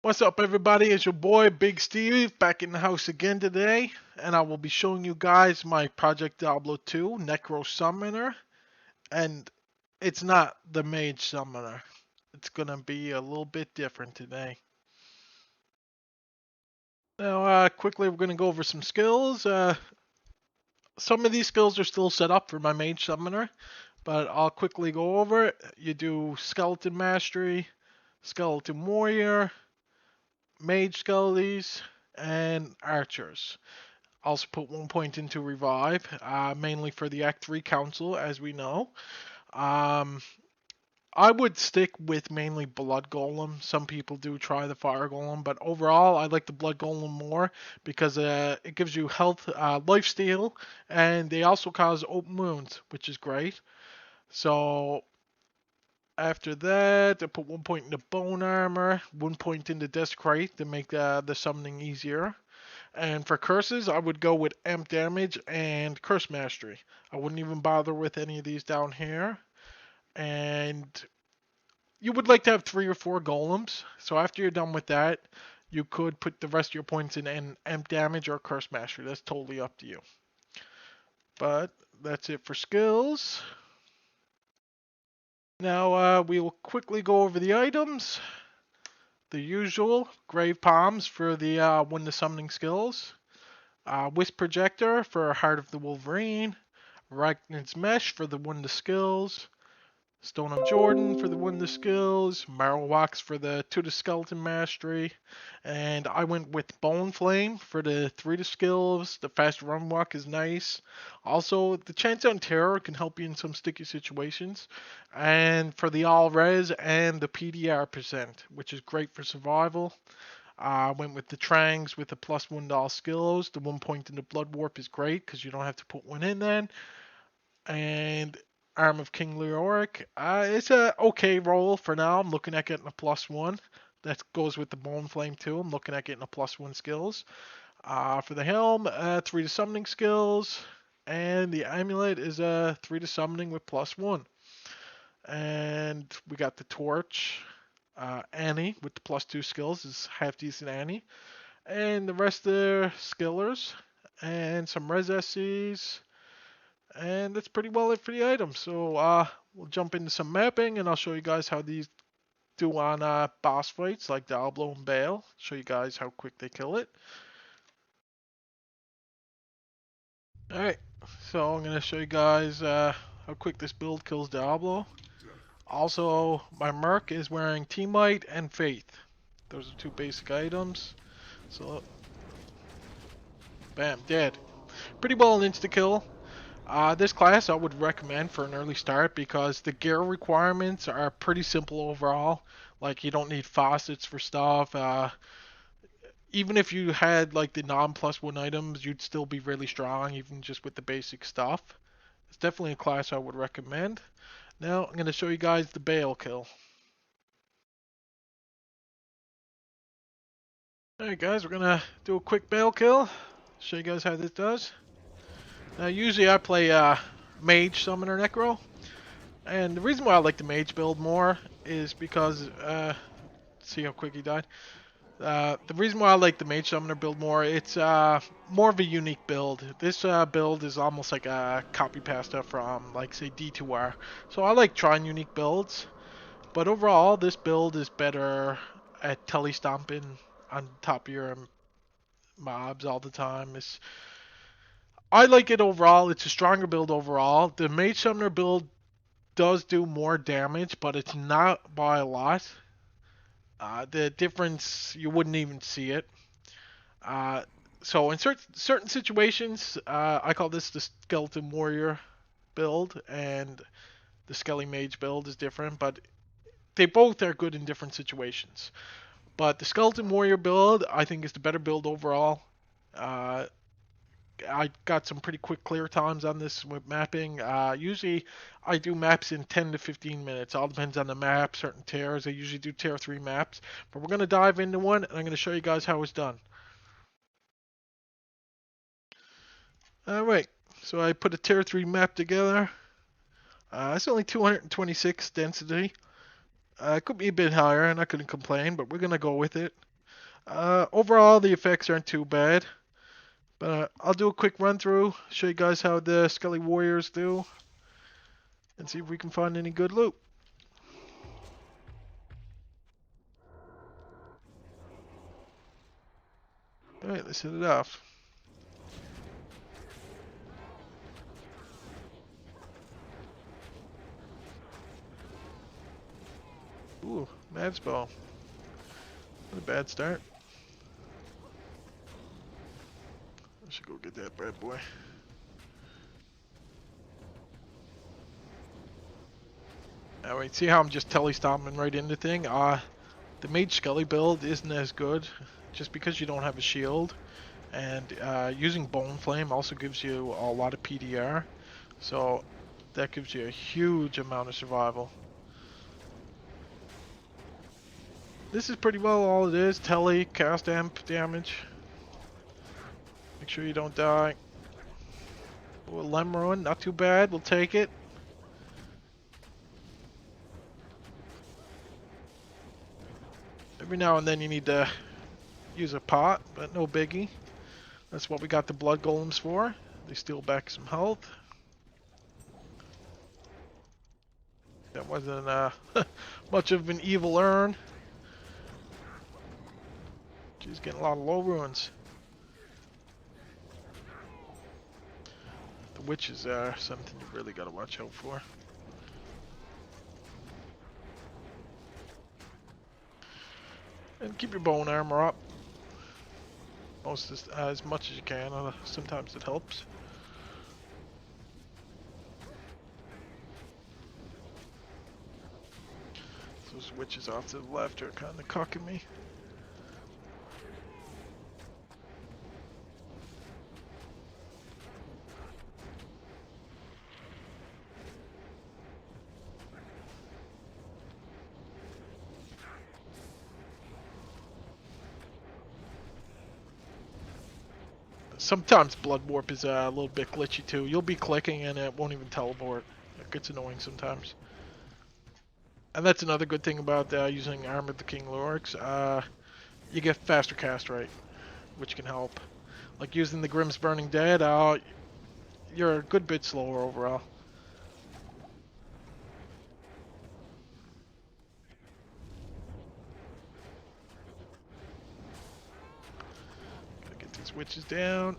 What's up, everybody? It's your boy Big Steve back in the house again today, and I will be showing you guys my Project Diablo 2 Necro Summoner, and it's not the Mage Summoner. It's gonna be a little bit different today. Now, quickly, we're gonna go over some skills. Some of these skills are still set up for my Mage Summoner, but I'll quickly go over it. You do Skeleton Mastery, Skeleton Warrior, Mage Skeletons, and Archers. Also put 1 point into revive, mainly for the Act 3 Council, as we know. Um, I would stick with mainly Blood Golem. Some people do try the Fire Golem, but overall, I like the Blood Golem more because it gives you health, life steal, and they also cause open wounds, which is great. So after that, I put 1 point into Bone Armor, 1 point into Desecrate to make the summoning easier. And for curses, I would go with Amp Damage and Curse Mastery. I wouldn't even bother with any of these down here. And you would like to have 3 or 4 golems. So after you're done with that, you could put the rest of your points in Amp Damage or Curse Mastery. That's totally up to you. But that's it for skills. Now we will quickly go over the items. The usual Grave Palms for the when the summoning skills. Wisp Projector for Heart of the Wolverine. Arachnid's Mesh for the one to skills. Stone of Jordan for the one to skills. Marrow Wax for the 2 to skeleton mastery. And I went with Bone Flame for the 3 to skills. The fast run walk is nice. Also, the Chance on Terror can help you in some sticky situations. And for the all res and the PDR percent, which is great for survival. I went with the Trangs with the +1 to all skills. The 1 point in the Blood Warp is great because you don't have to put one in then. And Arm of King Leoric. It's a okay roll for now. I'm looking at getting a +1. That goes with the Bone Flame too. I'm looking at getting a +1 skills. For the Helm, 3 to summoning skills. And the Amulet is a 3 to summoning with +1. And we got the Torch. Annie with the +2 skills is half decent Annie. And the rest are skillers. And some res SCs. And that's pretty well it for the items. So we'll jump into some mapping and I'll show you guys how these do on boss fights like Diablo and Bale. Show you guys how quick they kill it. Alright, so I'm going to show you guys how quick this build kills Diablo. Also, my Merc is wearing Teamite and Faith. Those are 2 basic items. So, bam, dead. Pretty well an insta-kill. This class I would recommend for an early start because the gear requirements are pretty simple overall. Like you don't need faucets for stuff. Even if you had like the non-+1 items, you'd still be really strong even just with the basic stuff. It's definitely a class I would recommend. Now I'm going to show you guys the Bale kill. Alright guys, we're going to do a quick Bale kill. Show you guys how this does. Now usually I play Mage, Summoner, Necro. And the reason why I like the Mage build more is because, see how quick he died. The reason why I like the Mage Summoner build more, it's more of a unique build. This build is almost like a copy pasta from, like, say, D2R. So I like trying unique builds. But overall, this build is better at telestomping on top of your mobs all the time. I like it overall. It's a stronger build overall. The Mage Summoner build does do more damage, but it's not by a lot. The difference, you wouldn't even see it. So in certain situations, I call this the Skeleton Warrior build, and the Skelly Mage build is different, but they both are good in different situations. But the Skeleton Warrior build, I think, is the better build overall. I got some pretty quick clear times on this with mapping. Usually I do maps in 10 to 15 minutes. All depends on the map, certain tiers. I usually do tier 3 maps. But we're going to dive into one and I'm going to show you guys how it's done. Alright, so I put a tier 3 map together. It's only 226 density. It could be a bit higher and I couldn't complain, but we're going to go with it. Overall, the effects aren't too bad. But I'll do a quick run through, show you guys how the Skele Warriors do, and see if we can find any good loot. Alright, let's hit it off. Ooh, Mav's Ball. Not a bad start. I should go get that bad boy. Alright, see how I'm just telestomping right into thing? The Mage Skele build isn't as good just because you don't have a shield. And using Bone Flame also gives you a lot of PDR. So that gives you a huge amount of survival. This is pretty well all it is. Tele, cast amp damage. Make sure you don't die. Ooh, Lem Ruin, not too bad. We'll take it. Every now and then you need to use a pot, but no biggie. That's what we got the blood golems for. They steal back some health. That wasn't much of an evil urn. She's getting a lot of low ruins. The witches are something you really gotta watch out for. And keep your bone armor up. As much as you can. Sometimes it helps. Those witches off to the left are kind of cocking me. Sometimes Blood Warp is a little bit glitchy too. You'll be clicking and it won't even teleport. It gets annoying sometimes. And that's another good thing about using Arm of the King Lorix. You get faster cast rate, which can help. Like using the Grimm's Burning Dead, you're a good bit slower overall. Gotta get these witches down.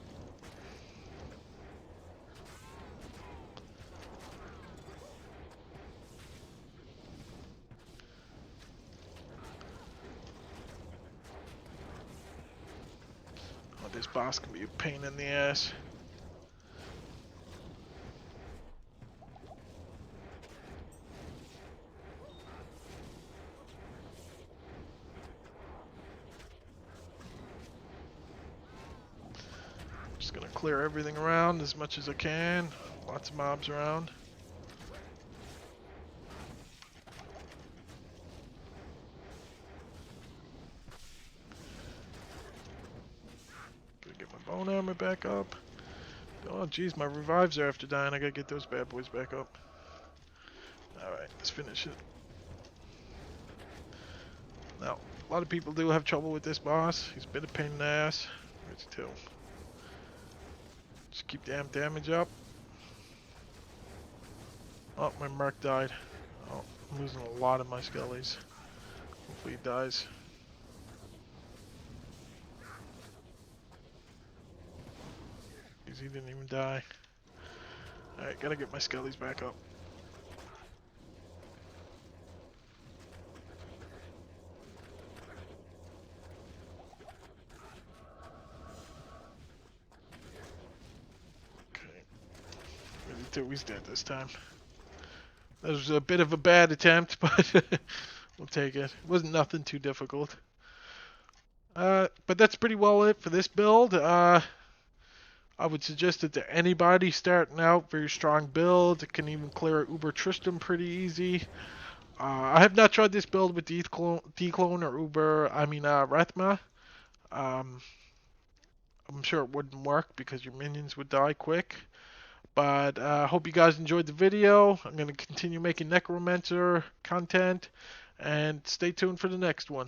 This boss can be a pain in the ass. Just gonna clear everything around as much as I can. Lots of mobs around. Bone armor back up. Oh geez, my revives are after dying. I gotta get those bad boys back up. Alright, let's finish it. Now, a lot of people do have trouble with this boss. He's a bit of a pain in the ass. Where's two? Just keep damn damage up. Oh, my Merc died. Oh, I'm losing a lot of my skellies. Hopefully he dies. He didn't even die. Alright, gotta get my skellies back up. Okay. He's dead this time. That was a bit of a bad attempt, but we'll take it. It wasn't nothing too difficult. But that's pretty well it for this build. I would suggest it to anybody starting out. Very strong build. It can even clear Uber Tristram pretty easy. I have not tried this build with Declone or Rethma. I'm sure it wouldn't work because your minions would die quick. But I hope you guys enjoyed the video. I'm going to continue making Necromancer content. And stay tuned for the next one.